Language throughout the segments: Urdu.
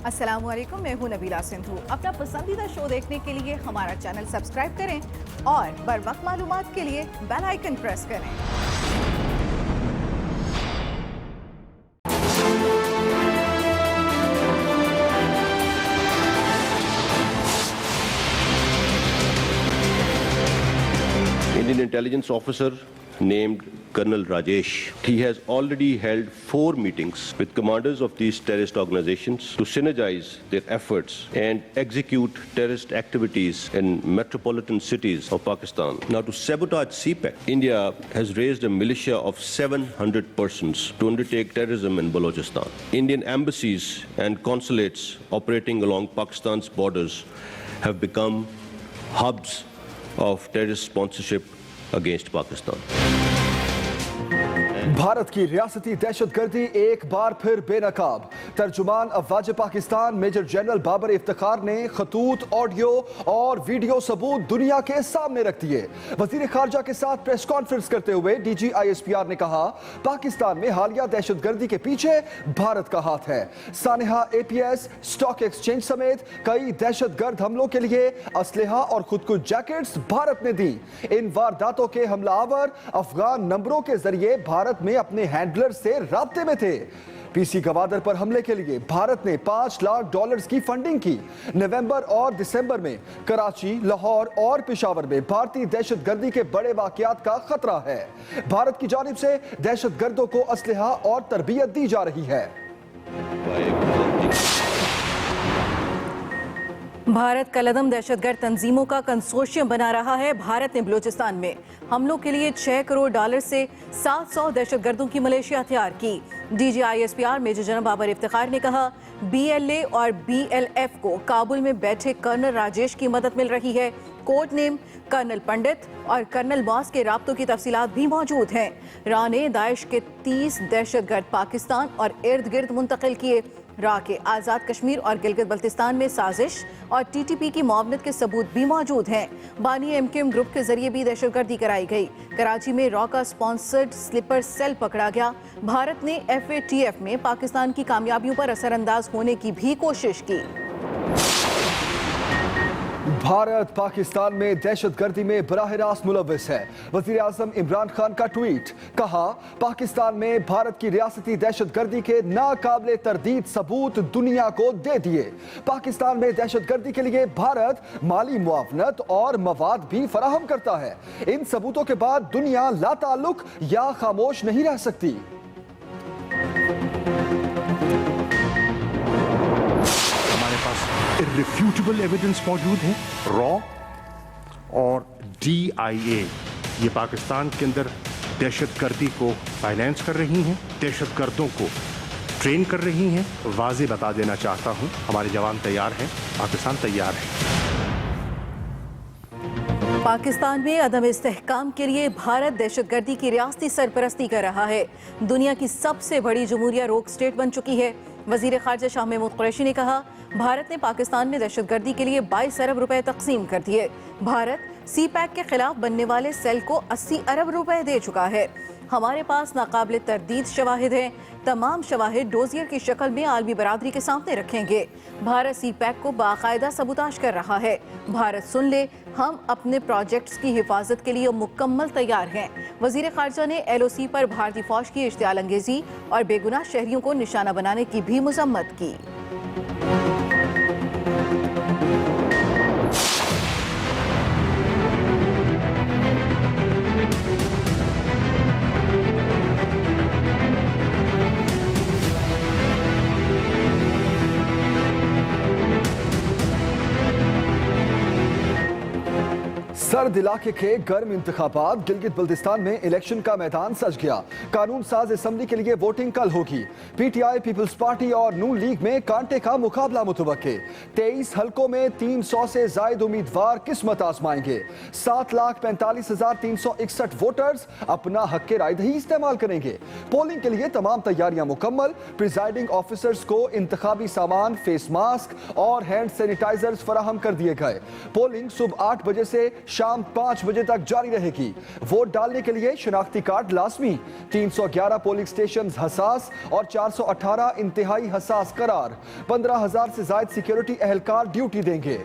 السلام علیکم، میں ہوں نبیلہ سندھو۔ اپنا پسندیدہ شو دیکھنے کے لیے ہمارا چینل سبسکرائب کریں اور بر وقت معلومات کے لیے بیل آئیکن پریس کریں۔ Indian intelligence officer named Colonel Rajesh. He has already held 4 meetings with commanders of these terrorist organizations to synergize their efforts and execute terrorist activities in metropolitan cities of Pakistan. Now, to sabotage CPEC, India has raised a militia of 700 persons to undertake terrorism in Balochistan. Indian embassies and consulates operating along Pakistan's borders have become hubs of terrorist sponsorship against Pakistan. Bharat کی ریاستی دہشت گردی ایک بار پھر بے نقاب۔ ترجمان افواج پاکستان میجر جنرل بابر افتخار نے خطوط، آڈیو اور ویڈیو ثبوت دنیا کے سامنے رکھ دیے۔ وزیر خارجہ کے ساتھ پریس کانفرنس کرتے ہوئے D G I S P R نے کہا پاکستان میں حالیہ دہشت گردی کے پیچھے بھارت کا ہاتھ ہے۔ سانحہ اے پی ایس، اسٹاک ایکسچینج سمیت کئی دہشت گرد حملوں کے لیے اسلحہ اور خودکش جیکٹس بھارت نے دی۔ ان وارداتوں کے حملہ آور افغان نمبروں کے ذریعے بھارت میں اپنے ہینڈلر سے رابطے میں تھے۔ پی سی گوادر پر حملے کے لیے بھارت نے $5 لاکھ کی فنڈنگ کی۔ نومبر اور دسمبر میں کراچی، لاہور اور پشاور میں بھارتی دہشت گردی کے بڑے واقعات کا خطرہ ہے۔ بھارت کی جانب سے دہشت گردوں کو اسلحہ اور تربیت دی جا رہی ہے۔ بھارت کالعدم دہشت گرد تنظیموں کا کنسورشیم بنا رہا ہے۔ بھارت نے بلوچستان میں حملوں کے لیے $6 کروڑ سے 700 دہشت گردوں کی ملیشیا تیار کی۔ D G I S P R major general Babar Iftikhar نے کہا بی ایل اے اور بی ایل ایف کو کابل میں بیٹھے کرنل راجیش کی مدد مل رہی ہے۔ کوڈ نیم کرنل پنڈت اور کرنل باس کے رابطوں کی تفصیلات بھی موجود ہیں۔ را نے داعش کے 30 دہشت گرد پاکستان اور ارد گرد منتقل کیے۔ را کے آزاد کشمیر اور گلگت بلتستان میں سازش اور ٹی ٹی پی کی معاونت کے ثبوت بھی موجود ہیں۔ بانی ایم کیو ایم گروپ کے ذریعے بھی دہشت گردی کرائی گئی۔ کراچی میں را کا سپانسرڈ سلیپر سیل پکڑا گیا۔ بھارت نے ایف اے ٹی ایف میں پاکستان کی کامیابیوں پر اثر انداز ہونے کی بھی کوشش کی۔ بھارت پاکستان میں دہشت گردی میں براہ راست ملوث ہے۔ وزیر اعظم عمران خان کا ٹویٹ، کہا پاکستان میں بھارت کی ریاستی دہشت گردی کے ناقابل تردید ثبوت دنیا کو دے دیے۔ پاکستان میں دہشت گردی کے لیے بھارت مالی معاونت اور مواد بھی فراہم کرتا ہے۔ ان ثبوتوں کے بعد دنیا لا تعلق یا خاموش نہیں رہ سکتی۔ irrefutable ایویڈنس موجود ہے۔ را اور ڈی آئی اے یہ پاکستان کے اندر دہشت گردی کو فائنینس کر رہی ہیں، دہشت گردوں کو ٹرین کر رہی ہیں۔ واضح بتا دینا چاہتا ہوں ہمارے جوان تیار ہیں، پاکستان تیار ہے۔ پاکستان میں عدم استحکام کے لیے بھارت دہشت گردی کی ریاستی سرپرستی کر رہا ہے۔ دنیا کی سب سے بڑی جمہوریہ روک اسٹیٹ بن چکی ہے۔ وزیر خارجہ شاہ محمود قریشی نے کہا بھارت نے پاکستان میں دہشت گردی کے لیے 22 ارب روپے تقسیم کر دیے۔ بھارت سی پیک کے خلاف بننے والے سیل کو 80 ارب روپے دے چکا ہے۔ ہمارے پاس ناقابل تردید شواہد ہیں۔ تمام شواہد ڈوزیئر کی شکل میں عالمی برادری کے سامنے رکھیں گے۔ بھارت سی پیک کو باقاعدہ سبوتاژ کر رہا ہے۔ بھارت سن لے، ہم اپنے پروجیکٹس کی حفاظت کے لیے مکمل تیار ہیں۔ وزیر خارجہ نے ایل او سی پر بھارتی فوج کی اشتعال انگیزی اور بے گناہ شہریوں کو نشانہ بنانے کی بھی مذمت کی۔ سرد علاقے کے گرم انتخابات، گلگت بلتستان میں الیکشن کا میدان سج گیا۔ قانون ساز اسمبلی کے لیے ووٹنگ کل ہوگی۔ P T I, peoples party اور نون لیگ میں کانٹے کا مقابلہ متوقع۔ 23 حلقوں میں 300 سے زائد امیدوار قسمت آزمائیں گے۔ 7,45,361 ووٹرز اپنا حق رائے دہی استعمال کریں گے۔ پولنگ کے لیے تمام تیاریاں مکمل۔ پریزائڈنگ آفیسرز کو انتخابی سامان، فیس ماسک اور ہینڈ سینیٹائزرز فراہم کر دیے گئے۔ پولنگ صبح 8 بجے سے شام 5 بجے تک جاری رہے گی۔ ووٹ ڈالنے کے لیے شناختی کارڈ لازمی۔ 311 پولنگ سٹیشنز حساس اور 418 انتہائی حساس قرار۔ 15,000 سے زائد سیکیورٹی اہلکار ڈیوٹی دیں گے۔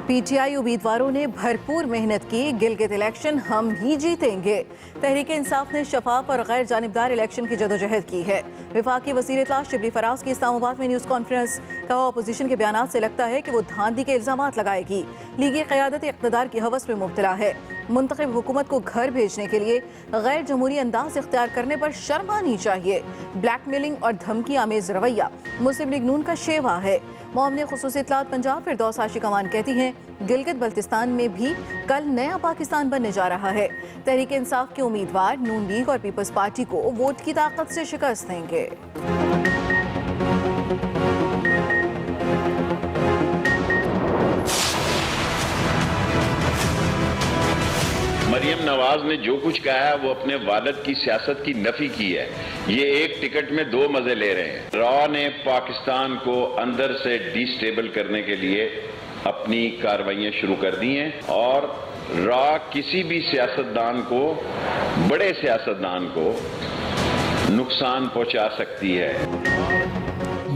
پی ٹی آئی امیدواروں نے بھرپور محنت کی، گلگت الیکشن ہم ہی جیتیں گے۔ تحریک انصاف نے شفاف اور غیر جانبدار الیکشن کی جدوجہد کی ہے۔ وفاقی وزیر اطلاع شبلی فراز کی اسلام آباد میں نیوز کانفرنس۔ کہا اپوزیشن کے بیانات سے لگتا ہے کہ وہ دھاندلی کے الزامات لگائے گی۔ لیگی قیادت اقتدار کی ہوس میں مبتلا ہے۔ منتخب حکومت کو گھر بھیجنے کے لیے غیر جمہوری انداز اختیار کرنے پر شرم آنی چاہیے۔ بلیک میلنگ اور دھمکی آمیز رویہ مسلم لیگ نون کا شیوا ہے۔ معاون خصوصی اطلاعات پنجاب فردوس عاشق امان کہتی ہیں گلگت بلتستان میں بھی کل نیا پاکستان بننے جا رہا ہے۔ تحریک انصاف کے امیدوار نون لیگ اور پیپلز پارٹی کو ووٹ کی طاقت سے شکست دیں گے۔ مریم نواز نے جو کچھ کہا ہے وہ اپنے والد کی سیاست کی نفی کی ہے۔ یہ ایک ٹکٹ میں 2 مزے لے رہے ہیں۔ را نے پاکستان کو اندر سے ڈی سٹیبل کرنے کے لیے اپنی کارروائیاں شروع کر دی ہیں اور را کسی بھی سیاستدان کو، بڑے سیاستدان کو نقصان پہنچا سکتی ہے۔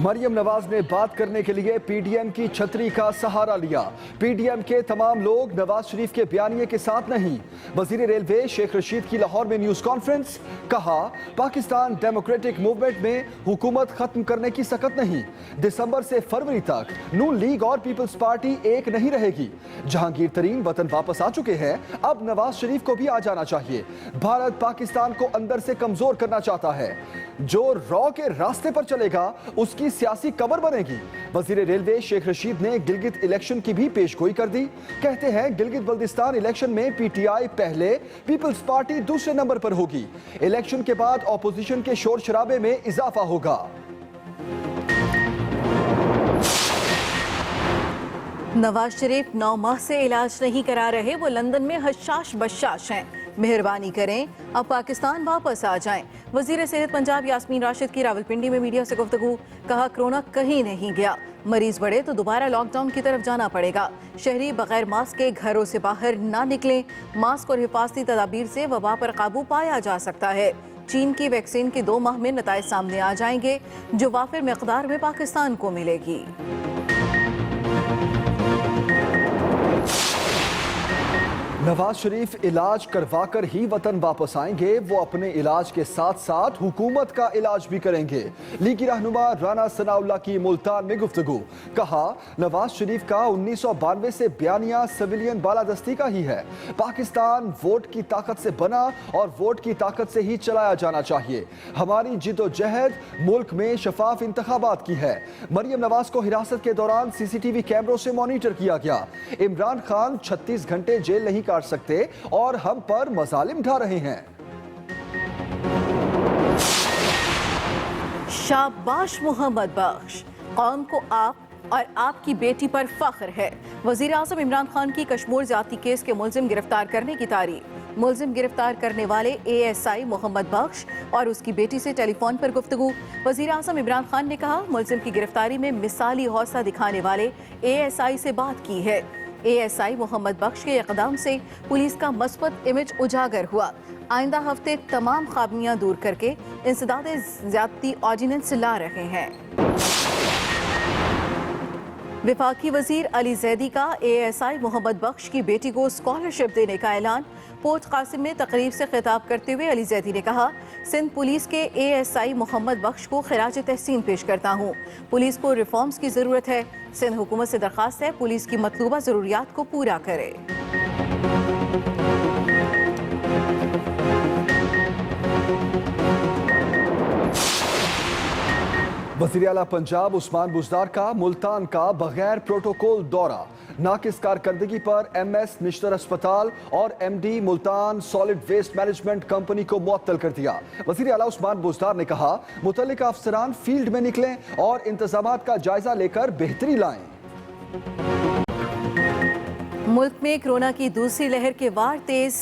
مریم نواز نے بات کرنے کے لیے پی ڈی ایم کی چھتری کا سہارا لیا۔ پی ڈی ایم کے تمام لوگ نواز شریف کے بیانیے کے ساتھ نہیں۔ وزیر ریلوے شیخ رشید کی لاہور میں نیوز کانفرنس۔ کہا پاکستان ڈیموکریٹک موومنٹ میں حکومت ختم کرنے کی سکت نہیں۔ دسمبر سے فروری تک نون لیگ اور پیپلز پارٹی ایک نہیں رہے گی۔ جہانگیر ترین وطن واپس آ چکے ہیں، اب نواز شریف کو بھی آ جانا چاہیے۔ بھارت پاکستان کو اندر سے کمزور کرنا چاہتا ہے۔ جو را کے راستے پر چلے گا اس کی سیاسی قبر بنے گی۔ وزیر ریلوے شیخ رشید نے گلگت الیکشن کی بھی پیش گوئی کر دی۔ کہتے ہیں گلگت بلتستان الیکشن میں پی ٹی آئی پہلے، پیپلز پارٹی دوسرے نمبر پر ہوگی۔ الیکشن کے بعد اپوزیشن کے شور شرابے میں اضافہ ہوگا۔ نواز شریف 9 ماہ سے علاج نہیں کرا رہے، وہ لندن میں حشاش بشاش ہیں۔ مہربانی کریں اب پاکستان واپس آ جائیں۔ وزیر صحت پنجاب یاسمین راشد کی راولپنڈی میں میڈیا سے گفتگو۔ کہا کرونا کہیں نہیں گیا، مریض بڑھے تو دوبارہ لاک ڈاؤن کی طرف جانا پڑے گا۔ شہری بغیر ماسک کے گھروں سے باہر نہ نکلیں۔ ماسک اور حفاظتی تدابیر سے وبا پر قابو پایا جا سکتا ہے۔ چین کی ویکسین کے 2 ماہ میں نتائج سامنے آ جائیں گے، جو وافر مقدار میں پاکستان کو ملے گی۔ نواز شریف علاج کروا کر ہی وطن واپس آئیں گے۔ وہ اپنے علاج کے ساتھ ساتھ حکومت کا علاج بھی کریں گے۔ لیگی رہنما رانا ثناء اللہ کی ملتان میں گفتگو۔ کہا نواز شریف کا 1992 سے بیانیہ سویلین بالادستی کا ہی ہے۔ پاکستان ووٹ کی طاقت سے بنا اور ووٹ کی طاقت سے ہی چلایا جانا چاہیے۔ ہماری جد و جہد ملک میں شفاف انتخابات کی ہے۔ مریم نواز کو حراست کے دوران سی سی ٹی وی کیمروں سے مانیٹر کیا گیا۔ عمران خان 36 گھنٹے جیل نہیں کاٹ سکتے اور ہم پر مظالم ڈھا رہے ہیں۔ شاباش محمد بخش، قوم کو آپ اور آپ کی بیٹی پر فخر ہے۔ وزیر اعظم عمران خان کی کشمور زیادتی کیس کے ملزم گرفتار کرنے کی تعریف۔ ملزم گرفتار کرنے والے A S I Muhammad Bakhsh اور اس کی بیٹی سے ٹیلی فون پر گفتگو۔ وزیر اعظم عمران خان نے کہا ملزم کی گرفتاری میں مثالی حوصلہ دکھانے والے اے ایس آئی سے بات کی ہے۔ A S I Muhammad Bakhsh کے اقدام سے پولیس کا مثبت امیج اجاگر ہوا۔ آئندہ ہفتے تمام خامیاں دور کر کے انسداد زیادتی آرڈیننس لا رہے ہیں۔ وفاقی وزیر علی زیدی کا A S I Muhammad Bakhsh کی بیٹی کو اسکالرشپ دینے کا اعلان۔ پورٹ قاسم میں تقریب سے خطاب کرتے ہوئے علی زیدی نے کہا سندھ پولیس کے A S I Muhammad Bakhsh کو خراج تحسین پیش کرتا ہوں۔ پولیس کو ریفارمز کی ضرورت ہے۔ سندھ حکومت سے درخواست ہے پولیس کی مطلوبہ ضروریات کو پورا کرے۔ وزیر اعلیٰ پنجاب عثمان بزدار کا ملتان کا بغیر پروٹوکول دورہ۔ ناقص کارکردگی پر ایم ایس نشتر اسپتال اور M D Multan solid waste management company کو معطل کر دیا۔ وزیر اعلیٰ عثمان بزدار نے کہا متعلقہ افسران فیلڈ میں نکلیں اور انتظامات کا جائزہ لے کر بہتری لائیں۔ ملک میں کورونا کی دوسری لہر کے وار تیز۔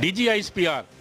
DGISPR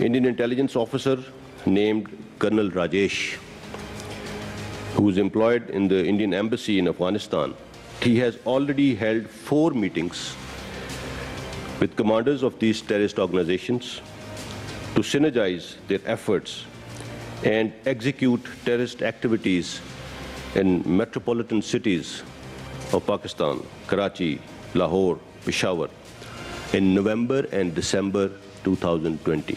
Indian intelligence officer named Colonel Rajesh, who is employed in the Indian embassy in Afghanistan, he has already held 4 meetings with commanders of these terrorist organizations to synergize their efforts and execute terrorist activities in metropolitan cities of Pakistan, Karachi, Lahore, Peshawar, in November and December 2020.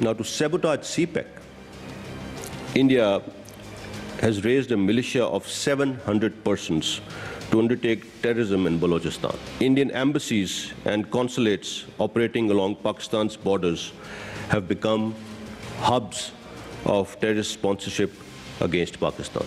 Now, to sabotage CPEC, India has raised a militia of 700 persons to undertake terrorism in Balochistan. Indian embassies and consulates operating along Pakistan's borders have become hubs of terrorist sponsorship against Pakistan.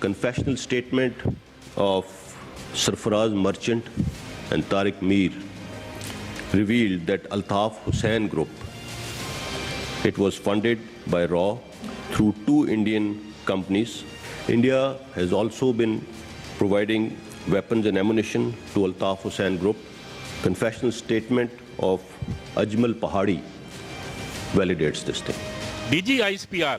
Confessional statement of Sarfaraz Merchant and Tariq Mir revealed that Altaf Hussain Group, it was funded by RAW through 2 Indian companies. India has also been providing weapons and ammunition to Altaf Hussain Group. Confessional statement of Ajmal Pahadi validates this thing. DGISPR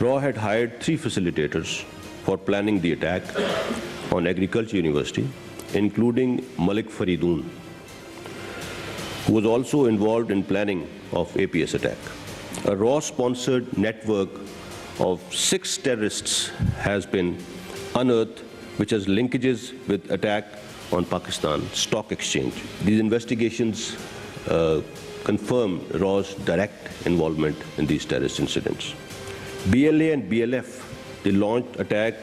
RAW had hired 3 facilitators for planning the attack on Agriculture University, including Malik Faridoon, who was also involved in planning of APS attack. A RAW-sponsored network of 6 terrorists has been unearthed, which has linkages with attack on Pakistan Stock Exchange. These investigations confirm RAW's direct involvement in these terrorist incidents. BLA and BLF, they launched attack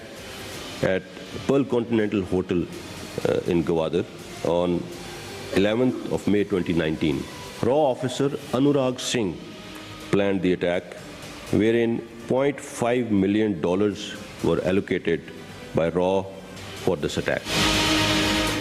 at Pearl Continental Hotel in Gwadar on 11th of May 2019. RAW officer Anurag Singh planned the attack, wherein $0.5 million were allocated by RAW for this attack.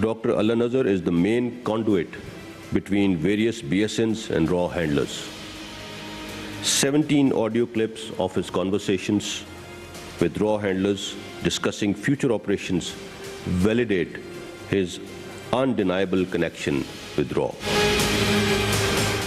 Dr. Allah Nazar is the main conduit between various BSNs and RAW handlers. 17 audio clips of his conversations with RAW handlers discussing future operations validate his undeniable connection with RAW.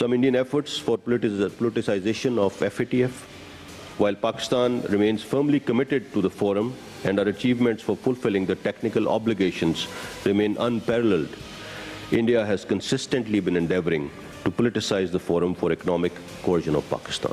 Some Indian efforts for politicization of FATF, while Pakistan remains firmly committed to the forum and our achievements for fulfilling the technical obligations remain unparalleled, India has consistently been endeavoring to politicize the forum for economic coercion of Pakistan.